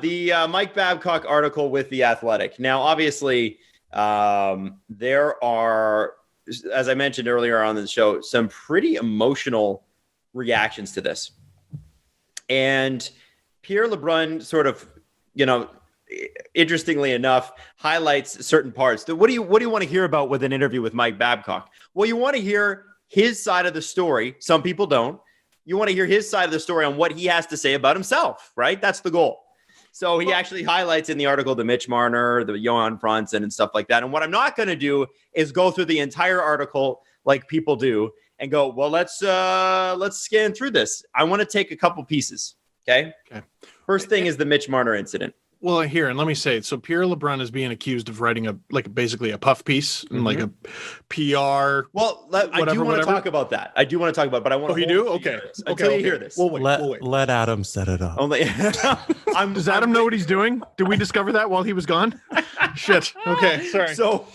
The Mike Babcock article with The Athletic. Now, obviously, there are, as I mentioned earlier on the show, some pretty emotional reactions to this. And Pierre LeBrun sort of, interestingly enough, highlights certain parts. What do you want to hear about with an interview with Mike Babcock? Well, you want to hear his side of the story. Some people don't. You want to hear his side of the story on what he has to say about himself, right? That's the goal. So he actually highlights in the article the Mitch Marner, the Johan Franzen, and stuff like that. And what I'm not going to do is go through the entire article like people do and go, well, let's scan through this. I want to take a couple pieces. Okay. First thing is the Mitch Marner incident. Well, here, and let me say it. So Pierre LeBrun is being accused of writing basically a puff piece and like a PR. Well, I do want to talk about that. I do want to talk about it, but I want to. Oh, you do? Okay. Until you hear this. We'll wait. Let Adam set it up. Does Adam know what he's doing? Did we discover that while he was gone? Shit. Okay. Sorry. So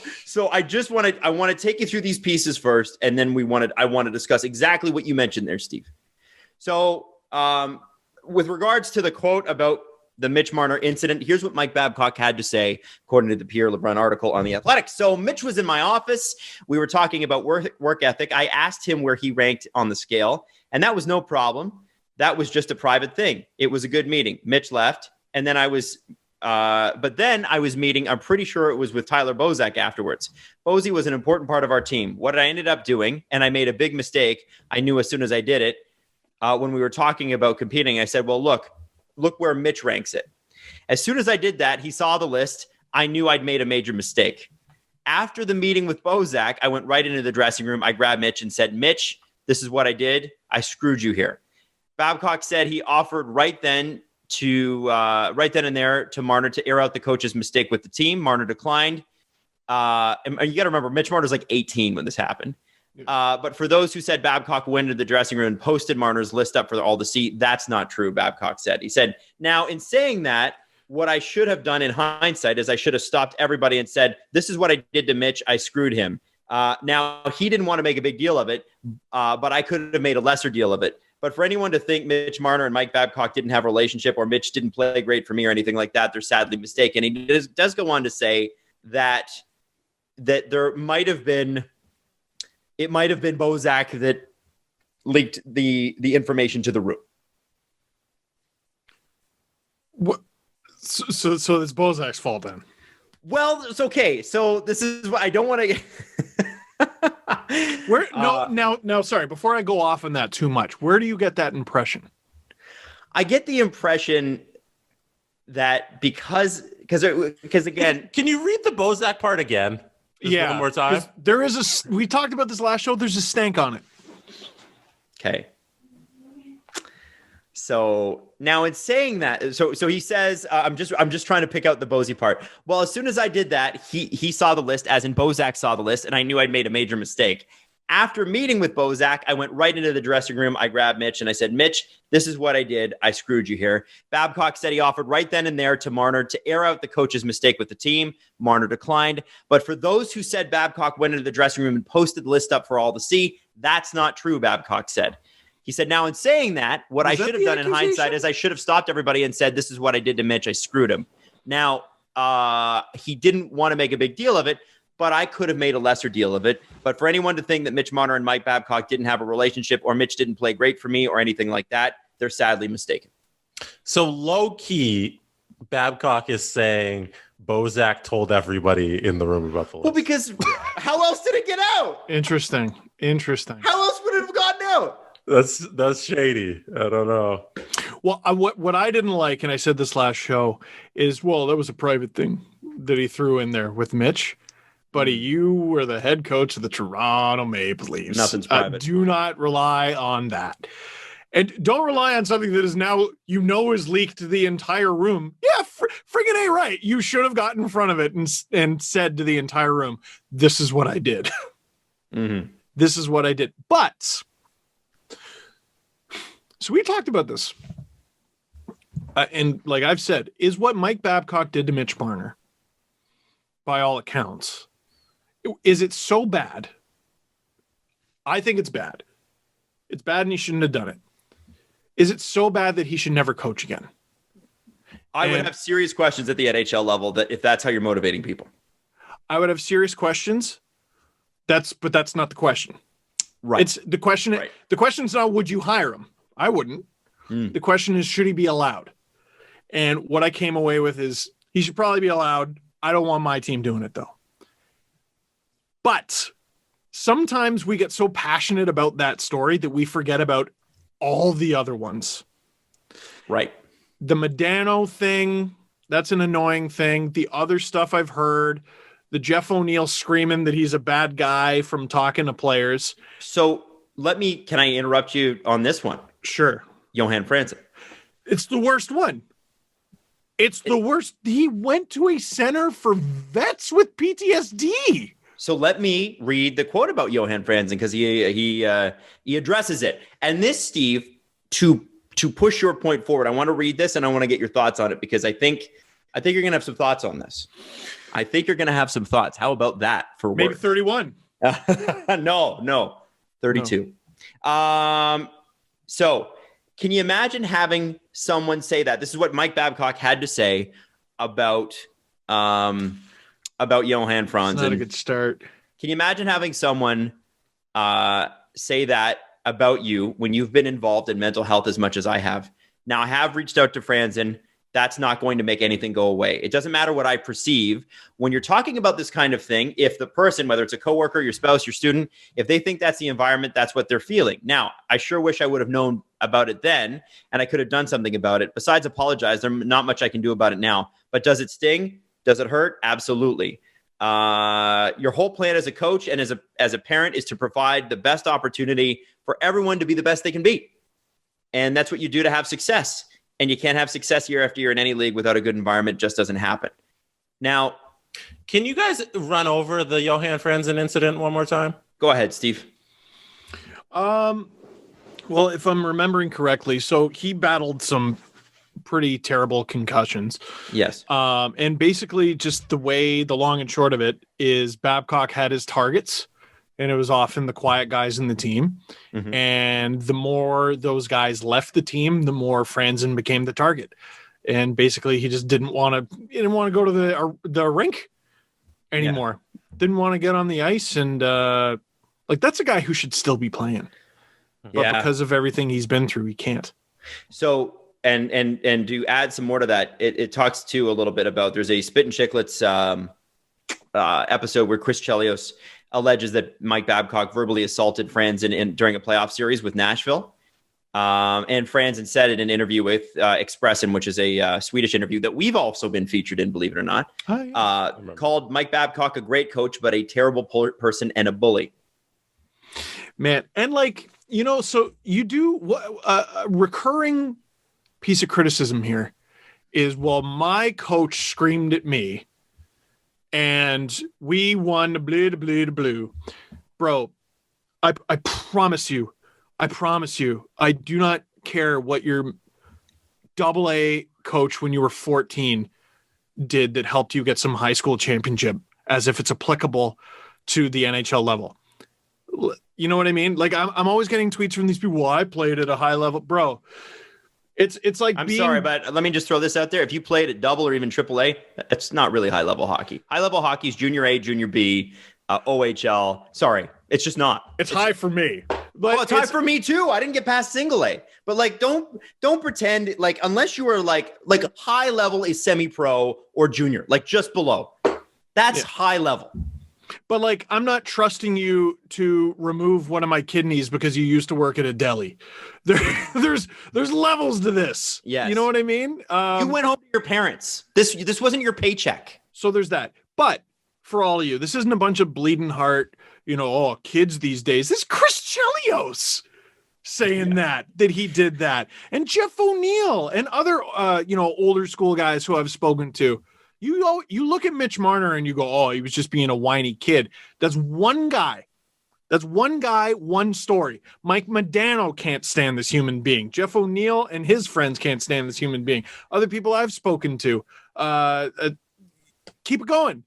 I just want to take you through these pieces first, and then I want to discuss exactly what you mentioned there, Steve. So with regards to the quote about the Mitch Marner incident, here's what Mike Babcock had to say, according to the Pierre LeBrun article on The Athletic. So Mitch was in my office. We were talking about work ethic. I asked him where he ranked on the scale, and that was no problem. That was just a private thing. It was a good meeting. Mitch left, and then I was meeting, I'm pretty sure it was with Tyler Bozak afterwards. Bozy was an important part of our team. What I ended up doing, and I made a big mistake, I knew as soon as I did it, when we were talking about competing, I said, well, look where Mitch ranks it. As soon as I did that, he saw the list. I knew I'd made a major mistake. After the meeting with Bozak, I went right into the dressing room. I grabbed Mitch and said, Mitch, this is what I did. I screwed you here. Babcock said he offered right then and there to Marner to air out the coach's mistake with the team. Marner declined. And you got to remember, Mitch Marner's like 18 when this happened. But for those who said Babcock went into the dressing room and posted Marner's list up for all to see, that's not true, Babcock said. He said, now, in saying that, what I should have done in hindsight is I should have stopped everybody and said, this is what I did to Mitch. I screwed him. Now, he didn't want to make a big deal of it, but I could have made a lesser deal of it. But for anyone to think Mitch Marner and Mike Babcock didn't have a relationship or Mitch didn't play great for me or anything like that, they're sadly mistaken. He does go on to say that there might have been Bozak that leaked the information to the room. What? So it's Bozak's fault then? Well, it's okay. So this is what I don't want to. Now, sorry. Before I go off on that too much, where do you get that impression? I get the impression that because again, can you read the Bozak part again? Just one more time. There is we talked about this last show. There's a stank on it. Okay. So now in saying that, so he says, I'm just trying to pick out the Bozy part. Well, as soon as I did that, he saw the list, as in Bozak saw the list, and I knew I'd made a major mistake. After meeting with Bozak, I went right into the dressing room. I grabbed Mitch and I said, Mitch, this is what I did. I screwed you here. Babcock said he offered right then and there to Marner to air out the coach's mistake with the team. Marner declined. But for those who said Babcock went into the dressing room and posted the list up for all to see, that's not true, Babcock said. He said, now in saying that, what I should have done in hindsight is I should have stopped everybody and said, this is what I did to Mitch. I screwed him. Now, he didn't want to make a big deal of it, but I could have made a lesser deal of it. But for anyone to think that Mitch Marner and Mike Babcock didn't have a relationship or Mitch didn't play great for me or anything like that, they're sadly mistaken. So low-key, Babcock is saying Bozak told everybody in the room about the list. Well, because how else did it get out? Interesting. How else would it have gotten out? That's shady. I don't know. Well, what I didn't like, and I said this last show, is, well, that was a private thing that he threw in there with Mitch. Buddy, you were the head coach of the Toronto Maple Leafs. Nothing's private. Do not rely on that. And don't rely on something that is now, is leaked to the entire room. Yeah, friggin' A right. You should have gotten in front of it and said to the entire room, this is what I did. Mm-hmm. This is what I did. But, so we talked about this. And like I've said, is what Mike Babcock did to Mitch Marner, by all accounts, is it so bad? I think it's bad. It's bad and he shouldn't have done it. Is it so bad that he should never coach again? I would have serious questions at the NHL level that if that's how you're motivating people. I would have serious questions. But that's not the question. Right. It's the question. Right. The question's not, would you hire him? I wouldn't. The question is, should he be allowed? And what I came away with is he should probably be allowed. I don't want my team doing it though. But sometimes we get so passionate about that story that we forget about all the other ones. Right. The Modano thing, that's an annoying thing. The other stuff I've heard, the Jeff O'Neill screaming that he's a bad guy from talking to players. So can I interrupt you on this one? Sure. Johan Franzen. It's the worst one. It's the worst. He went to a center for vets with PTSD. So let me read the quote about Johan Franzen because he addresses it. And this, Steve, to push your point forward, I want to read this and I want to get your thoughts on it because I think you're going to have some thoughts on this. I think you're going to have some thoughts. How about that for maybe work? 31? No, 32. No. So can you imagine having someone say that? This is what Mike Babcock had to say about Johan Franzen. It's not a good start. Can you imagine having someone say that about you when you've been involved in mental health as much as I have? Now, I have reached out to Franzen. That's not going to make anything go away. It doesn't matter what I perceive. When you're talking about this kind of thing, if the person, whether it's a coworker, your spouse, your student, if they think that's the environment, that's what they're feeling. Now, I sure wish I would have known about it then, and I could have done something about it. Besides apologize, there's not much I can do about it now. But does it sting? Does it hurt? Absolutely. Your whole plan as a coach and as a parent is to provide the best opportunity for everyone to be the best they can be. And that's what you do to have success. And you can't have success year after year in any league without a good environment. It just doesn't happen. Now, can you guys run over the Johan Franzen incident one more time? Go ahead, Steve. Well, if I'm remembering correctly, so he battled some pretty terrible concussions. Yes. And basically just the long and short of it is Babcock had his targets, and it was often the quiet guys in the team. Mm-hmm. And the more those guys left the team, the more Franzen became the target. And basically he just didn't want to go to the rink anymore. Yeah. Didn't want to get on the ice. And that's a guy who should still be playing. But because of everything he's been through, he can't. So, and to add some more to that, it talks too a little bit about, there's a Spit and Chicklets episode where Chris Chelios alleges that Mike Babcock verbally assaulted Franzen during a playoff series with Nashville. And Franzen said in an interview with Expressen, which is a Swedish interview that we've also been featured in, believe it or not, called Mike Babcock a great coach, but a terrible person and a bully. Man, and so you do a recurring piece of criticism here is, well, my coach screamed at me and we won blue. Bro, I promise you, I do not care what your AA coach when you were 14 did that helped you get some high school championship, as if it's applicable to the NHL level. You know what I mean? I'm always getting tweets from these people. Well, I played at a high level, bro. It's like I'm sorry, but let me just throw this out there. If you played at double or even AAA, that's not really high level hockey. High level hockey is junior A, junior B, OHL. Sorry, it's just not. It's high for me. Well, it's high for me too. I didn't get past single A. But don't pretend unless you are like high level is semi-pro or junior, just below. That's high level. But I'm not trusting you to remove one of my kidneys because you used to work at a deli. There's levels to this. Yes. You know what I mean? You went home to your parents. This wasn't your paycheck. So there's that. But for all of you, this isn't a bunch of bleeding heart, kids these days. This is Chris Chelios saying that he did that. And Jeff O'Neill and other, older school guys who I've spoken to. You look at Mitch Marner and you go, oh, he was just being a whiny kid. That's one guy. One story. Mike Modano can't stand this human being. Jeff O'Neill and his friends can't stand this human being. Other people I've spoken to. Keep it going.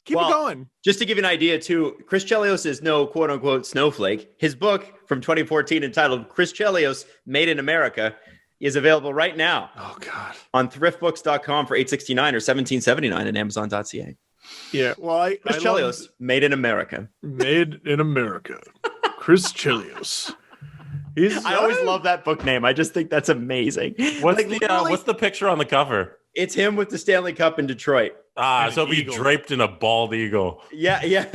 Keep it going. Just to give you an idea, too, Chris Chelios is no quote-unquote snowflake. His book from 2014 entitled Chris Chelios, Made in America, is available right now. Oh God. On thriftbooks.com for $8.69 or $17.79 at Amazon.ca. Yeah. Well, Chris Chelios, made in America. Made in America. Chris Chelios. I always love that book name. I just think that's amazing. What's the picture on the cover? It's him with the Stanley Cup in Detroit. So be draped in a bald eagle. Yeah.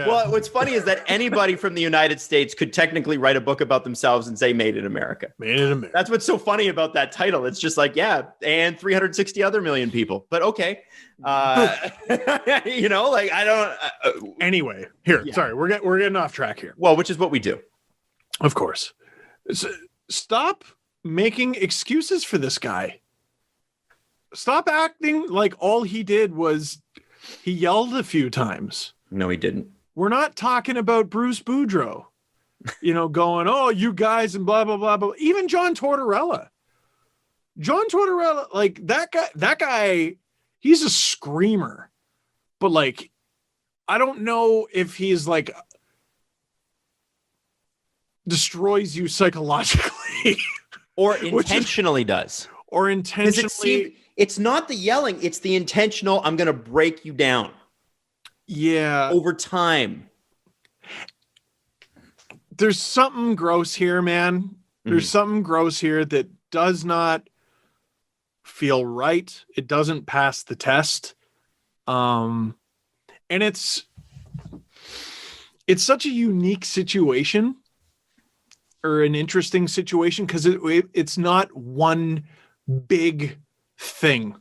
Well, what's funny is that anybody from the United States could technically write a book about themselves and say "Made in America." Made in America. That's what's so funny about that title. It's just like, yeah, and 360 other million people. But okay, you know, like I don't. Anyway, sorry, we're getting off track here. Well, which is what we do, of course. Stop making excuses for this guy. Stop acting like all he did was he yelled a few times. No, he didn't. We're not talking about Bruce Boudreau, going, oh, you guys and blah, blah, blah, blah. Even John Tortorella, like that guy, he's a screamer, but like, I don't know if he's like destroys you psychologically or intentionally does. Or intentionally. It's not the yelling. It's the intentional, I'm going to break you down. Yeah. Over time. There's something gross here, man. There's something gross here that does not feel right. It doesn't pass the test. And it's such a unique situation or an interesting situation because it's not one big thing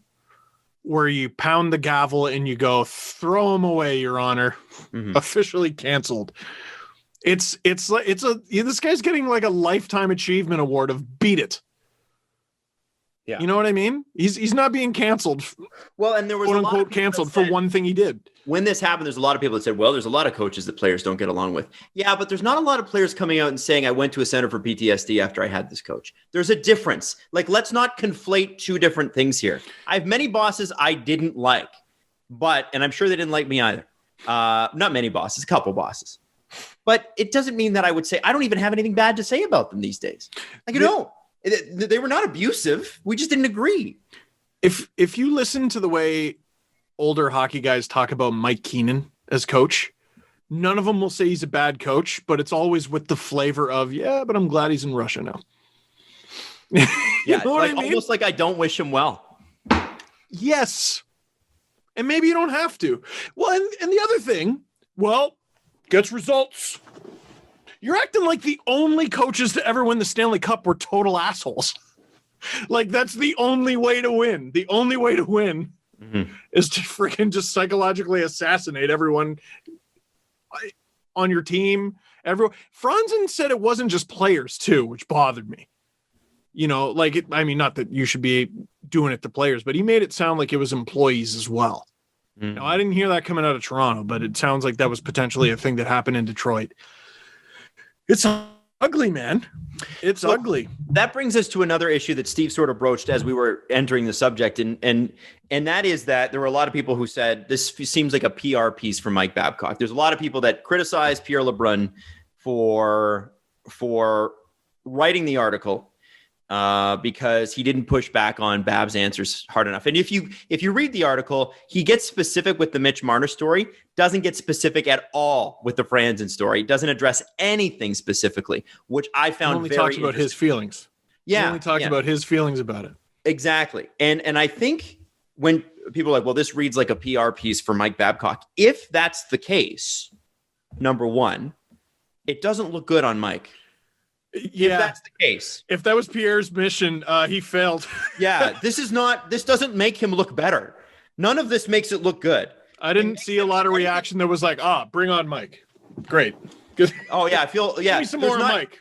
where you pound the gavel and you go, throw him away, Your Honor. Officially canceled. It's this guy's getting like a lifetime achievement award of beat it. Yeah. You know what I mean? He's not being canceled. Well, and there was quote unquote canceled for one thing he did. When this happened, there's a lot of people that said, well, there's a lot of coaches that players don't get along with. Yeah, but there's not a lot of players coming out and saying I went to a center for PTSD after I had this coach. There's a difference. Like, let's not conflate two different things here. I have many bosses I didn't like, and I'm sure they didn't like me either. Not many bosses, a couple bosses. But it doesn't mean that I would say, I don't even have anything bad to say about them these days. Like, they were not abusive. We just didn't agree. If you listen to the way older hockey guys talk about Mike Keenan as coach, none of them will say he's a bad coach, but it's always with the flavor of, yeah, but I'm glad he's in Russia now. Yeah, almost like I don't wish him well. Yes. And maybe you don't have to. Well, and the other thing, gets results. You're acting like the only coaches to ever win the Stanley Cup were total assholes. Like, that's the only way to win. The only way to win is to freaking just psychologically assassinate everyone on your team. Everyone. Franzen said it wasn't just players too, which bothered me. Not that you should be doing it to players, but he made it sound like it was employees as well. Now, I didn't hear that coming out of Toronto, but it sounds like that was potentially a thing that happened in Detroit. It's ugly, man. It's ugly. That brings us to another issue that Steve sort of broached as we were entering the subject. And that is that there were a lot of people who said this seems like a PR piece for Mike Babcock. There's a lot of people that criticize Pierre LeBrun for writing the article because he didn't push back on Bab's answers hard enough. And if you read the article, he gets specific with the Mitch Marner story, doesn't get specific at all with the Franzen story, doesn't address anything specifically, which I found only talks about his feelings. Yeah. He only talks about his feelings about it. Exactly. And I think when people are like, well, this reads like a PR piece for Mike Babcock, if that's the case, number one, it doesn't look good on Mike. Yeah, if that's the case. If that was Pierre's mission, he failed. Yeah, this doesn't make him look better. None of this makes it look good. I didn't see a lot of reaction that was like, bring on Mike. Great. Good. Oh, yeah, Give me some more Mike.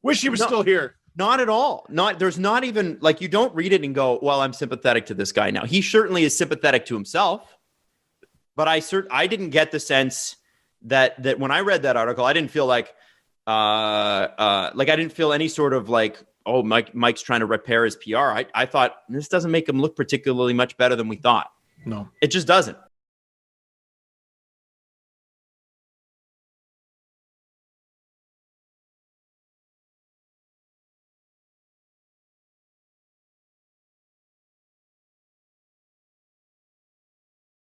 Wish he was still here. Not at all. There's not even, like, you don't read it and go, well, I'm sympathetic to this guy now. He certainly is sympathetic to himself. But I didn't get the sense that when I read that article, I didn't feel like I didn't feel any sort of like, oh, Mike's trying to repair his PR. I thought this doesn't make him look particularly much better than we thought. No, it just doesn't.